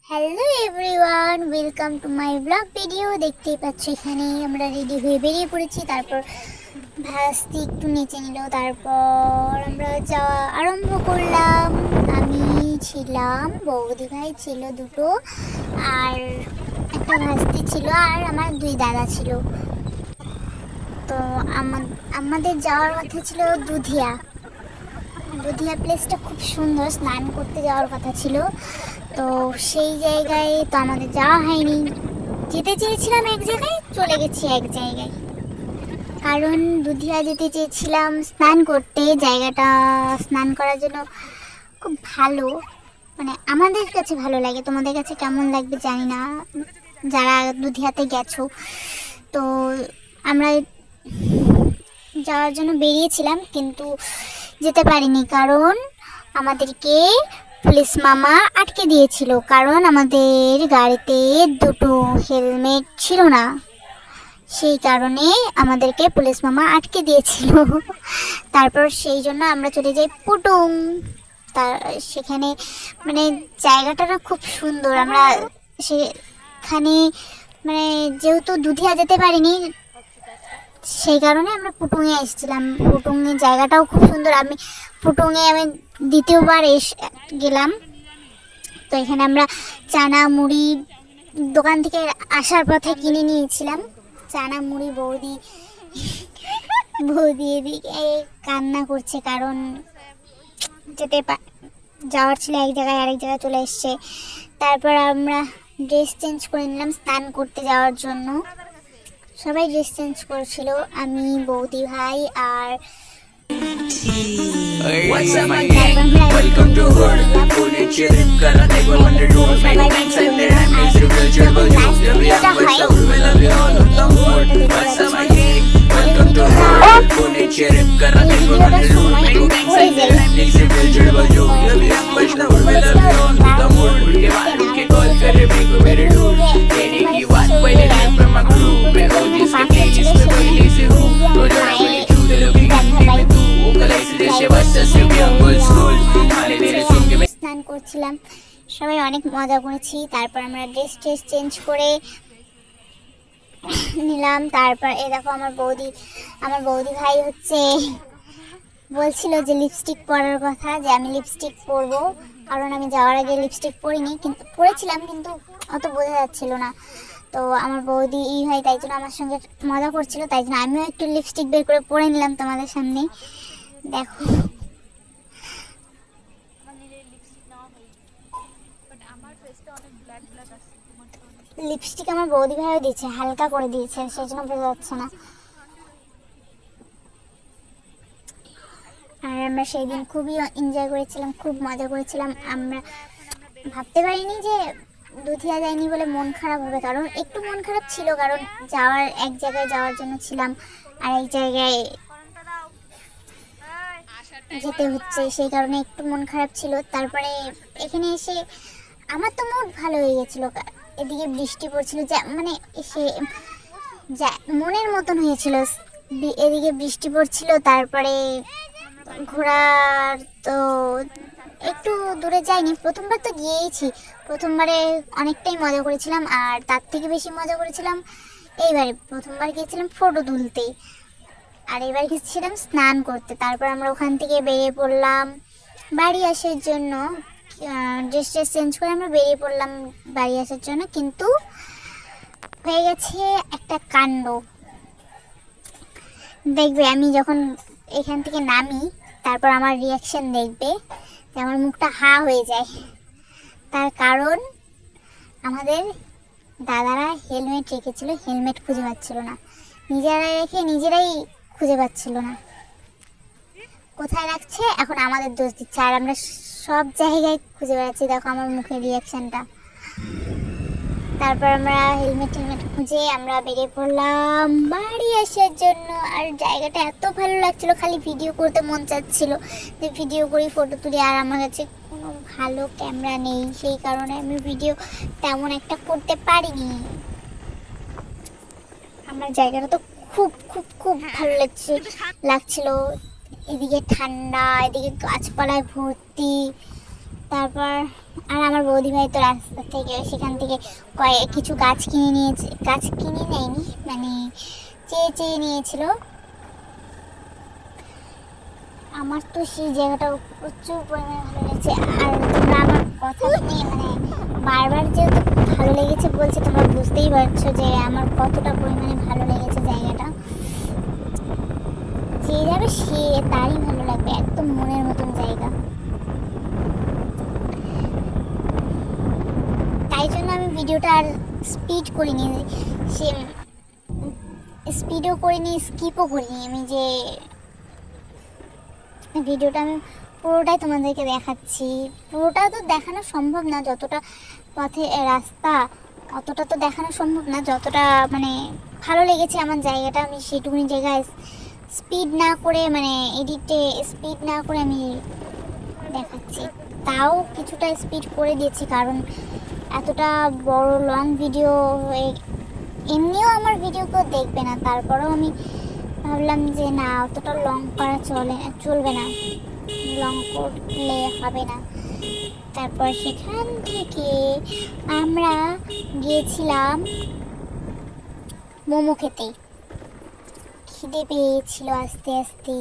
Hello everyone, welcome to my blog video. দেখতেই পাচ্ছ এখানে আমরা রেডি হয়ে বেরিয়ে পড়েছি। তারপর ভাস্তি একটু নেচে নিল, তারপর আমরা যাওয়া আরম্ভ করলাম। আমি ছিলাম, বৌদি ভাই ছিল দুটো, আর একটা ভাস্তি ছিল, আর আমার দুই দাদা ছিল। তো আমাদের যাওয়ার কথা ছিল দুধিয়া। দুধিয়া প্লেসটা খুব সুন্দর, স্নান করতে যাওয়ার কথা ছিল। তো সেই জায়গায় তো আমাদের যাওয়া হয়নি। যেতে চেয়েছিলাম এক জায়গায়, চলে গেছি এক জায়গায়। কারণ দুধিয়া যেতে চেয়েছিলাম স্নান করতে, জায়গাটা স্নান করার জন্য খুব ভালো, মানে আমাদের কাছে ভালো লাগে। তোমাদের কাছে কেমন লাগবে জানি না, যারা দুধিয়াতে গেছো। তো আমরা যাওয়ার জন্য বেরিয়েছিলাম, কিন্তু যেতে পারিনি, কারণ আমাদেরকে পুলিশ মামা আটকে দিয়েছিল। কারণ আমাদের গাড়িতে দুটো হেলমেট ছিল না, সেই কারণে আমাদেরকে পুলিশ মামা আটকে দিয়েছিল। তারপর সেই জন্য আমরা চলে যাই পুটুং। তার সেখানে মানে জায়গাটা না খুব সুন্দর। আমরা সেখানে মানে যেহেতু দুধিয়া যেতে পারিনি, সেই কারণে আমরা পুটুংয়ে এসেছিলাম। পুটুংয়ের জায়গাটাও খুব সুন্দর। পুটুংয়ে আমি দ্বিতীয়বার গেলাম। তো এখানে আমরা চানা মুড়ি দোকান থেকে আসার পথে কিনে নিয়েছিলাম। চানা মুড়ি বৌদি এদিকে কান্না করছে, কারণ যাওয়ার ছিল এক জায়গায়, আরেক জায়গায় চলে এসছে। তারপর আমরা ড্রেস চেঞ্জ করে নিলাম স্নান করতে যাওয়ার জন্য। সবাই ড্রেস চেঞ্জ করছিল, আমি, বৌদি ভাই আর স্নান করছিলাম, সবাই অনেক মজা করেছি। তারপর আমরা ড্রেস চেঞ্জ করে নিলাম। তারপর এই দেখো আমার বৌদি ভাই হচ্ছে বলছিল যে লিপস্টিক পরার কথা, যে আমি লিপস্টিক পরবো, কারণ আমি যাওয়ার আগে লিপস্টিক পরিনি, কিন্তু পরেছিলাম, কিন্তু অত বোঝা যাচ্ছিল না। তো আমার বৌদি ভাই তাই জন্য আমার সঙ্গে মজা করছিল, তাই জন্য আমিও একটু লিপস্টিক বের করে পরে নিলাম তোমাদের সামনে। দেখো লিপস্টিক আমার বৌদি ভাইও দিয়েছে, হালকা করে দিয়েছে, সেই জন্য বোঝা যাচ্ছে না। আর আমরা সেই দিন খুবই এনজয় করেছিলাম, খুব মজা করেছিলাম। আমরা ভাবতে পারিনি যে দুধিয়া যাইনি বলে মন খারাপ হবে, কারণ একটু মন খারাপ ছিল, কারণ এক জায়গায় যাওয়ার জন্য ছিলাম, আর এক জায়গায় যেতে হচ্ছে, সেই কারণে একটু মন খারাপ ছিল। তারপরে এখানে এসে আমার তো মুড ভালো হয়ে গেছিলো। এদিকে বৃষ্টি পড়ছিল, মানে এসে মনের মতন হয়েছিল। এদিকে বৃষ্টি পড়ছিল, তারপরে ঘোরার তো একটু দূরে যাইনি, প্রথমবার তো গিয়েইছি। প্রথমবারে অনেকটাই মজা করেছিলাম, আর তার থেকে বেশি মজা করেছিলাম এইবারে। প্রথমবার গিয়েছিলাম ফটো তুলতে, আর এবার গেছিলাম স্নান করতে। তারপর আমরা ওখান থেকে বেরিয়ে পড়লাম বাড়ি আসার জন্য। ড্রেস চেঞ্জ করে আমরা বেরিয়ে পড়লাম বাড়ি আসার জন্য, কিন্তু হয়ে গেছে একটা কাণ্ড। দেখবে আমি যখন এখান থেকে নামি, তারপর আমার রিয়াকশন দেখবে, আমার মুখটা হা হয়ে যায়। তার কারণ আমাদের দাদারা হেলমেট রেখেছিল, হেলমেট খুঁজে পাচ্ছিল না, নিজেরাই রেখে নিজেরাই খুঁজে পাচ্ছিল না কোথায় রাখছে। এখন আমাদের দোষ দিচ্ছে, আর আমরা সব জায়গায় খুঁজে বেড়াচ্ছি। দেখো আমার মুখের রিয়াকশনটা। তারপর আমরা হেলমেট খুঁজে আমরা বেরিয়ে পড়লাম বাড়ি আসার জন্য। আর জায়গাটা এত ভালো লাগছিল, খালি ভিডিও করতে মন চাচ্ছিল, যে ভিডিও করি, ফটো তুলি। আর আমার কাছে কোনো ভালো ক্যামেরা নেই, সেই কারণে আমি ভিডিও তেমন একটা করতে পারিনি। আমার জায়গাটা তো খুব খুব খুব ভালো লাগছিল। এদিকে ঠান্ডা, এদিকে গাছপালায় ভর্তি। তারপর আর আমার বৌদি ভাই তো রাস্তা থেকে সেখান থেকে কিছু গাছ কিনে নিয়েছে, গাছ কিনে নেয়নি মানে চেয়ে চেয়ে নিয়েছিল। আমার তো সেই জায়গাটা প্রচুর পরিমাণে ভালো লেগেছে। আর তোমরা আমার কথা শুনে মানে বারবার যেহেতু ভালো লেগেছে বলছে, তোমরা বুঝতেই পারছো যে আমার কতটা পরিমাণে ভালো লেগেছে জায়গাটা। যে যাবে সে তারই ভালো লাগবে, একদম মনের মতন জায়গা। তাই জন্য আমি ভিডিওটা আর স্পিড করিনি, সে স্পিডও করিনি, স্কিপও করিনি। আমি যে ভিডিওটা আমি পুরোটাই তোমাদেরকে দেখাচ্ছি। পুরোটা তো দেখানো সম্ভব না, যতটা পথে রাস্তা অতটা তো দেখানো সম্ভব না। যতটা মানে ভালো লেগেছে আমার জায়গাটা, আমি সেটুকুনি জায়গায় স্পিড না করে মানে এডিটে স্পিড না করে আমি দেখাচ্ছি। তাও কিছুটা স্পিড করে দিয়েছি, কারণ এতটা বড় লং ভিডিও এমনিও আমার ভিডিও কেউ দেখবে না। তারপরেও আমি ভাবলাম যে না, অতটা লং করা চলবে না, লং করলে হবে না। তারপর সেখান থেকে আমরা গিয়েছিলাম মোমো খেতে। খিদে পেয়েছিল আস্তে আস্তে,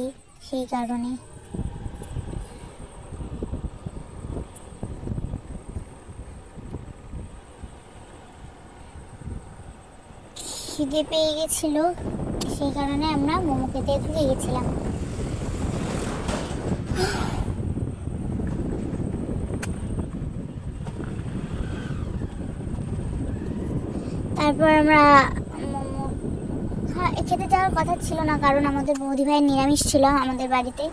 সেই কারণে। খিদে পেয়ে গেছিল, সেই কারণে আমরা মোমো খেতে ঢুকে গেছিলাম। তারপর আমরা মোমো খেতে যাওয়ার কথা ছিল না, কারণ আমাদের বৌদি ভাইয়ের নিরামিষ ছিল আমাদের বাড়িতে।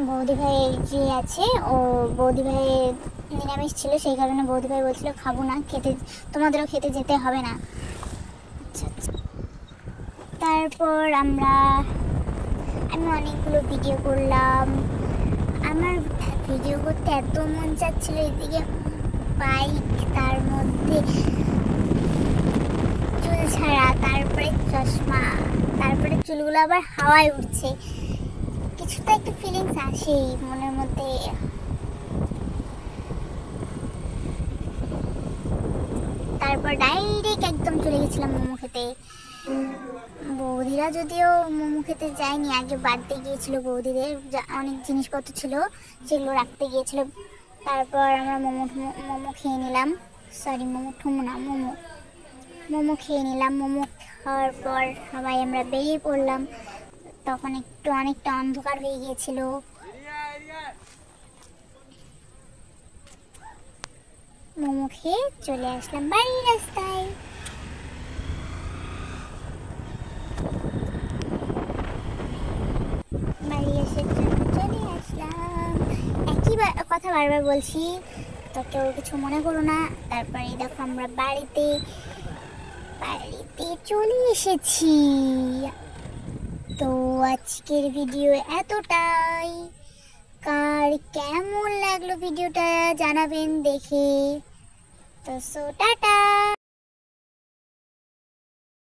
বৌদি ভাই যে আছে, ও বৌদি ভাইয়ের নিরামিষ ছিল, সেই কারণে বৌদি ভাই বলছিল খাবো না, খেতে তোমাদেরও খেতে যেতে হবে না। আচ্ছা আচ্ছা। তারপর আমি অনেকগুলো ভিডিও করলাম। আমার ভিডিও করতে এত মন চাচ্ছিল, এদিকে বাইক, তার মধ্যে চুল ছাড়া, তারপরে চশমা, তারপরে চুলগুলো আবার হাওয়ায় উঠছে, কিছুটা একটু ফিলিংস আসেই মনের মধ্যে। তারপর ডাইরেক্ট একদম চলে গেছিলাম মোমো খেতে। বৌদিরা যদিও মোমো খেতে যায়নি, আগে বার্থডে গিয়েছিল বৌদিদের, অনেক জিনিসপত্র ছিল সেগুলো রাখতে গিয়েছিল। তারপর আমরা মোমো খেয়ে নিলাম, সরি মোমো খেয়ে নিলাম। মোমো খাওয়ার পর সবাই আমরা বেরিয়ে পড়লাম। তখন অনেকটা অন্ধকার হয়ে গিয়েছিল। মোমো খেয়ে চলে আসলাম বাড়ির রাস্তায়। বাড়ি এসে চলে আসলাম, একই কথা বারবার বলছি, তো কেউ কিছু মনে করো না। তারপরে দেখো আমরা বাড়িতে চলে এসেছি। তো আজকের ভিডিও এতটাই। কার কেমন লাগলো ভিডিওটা জানাবেন দেখে। তো টাটা।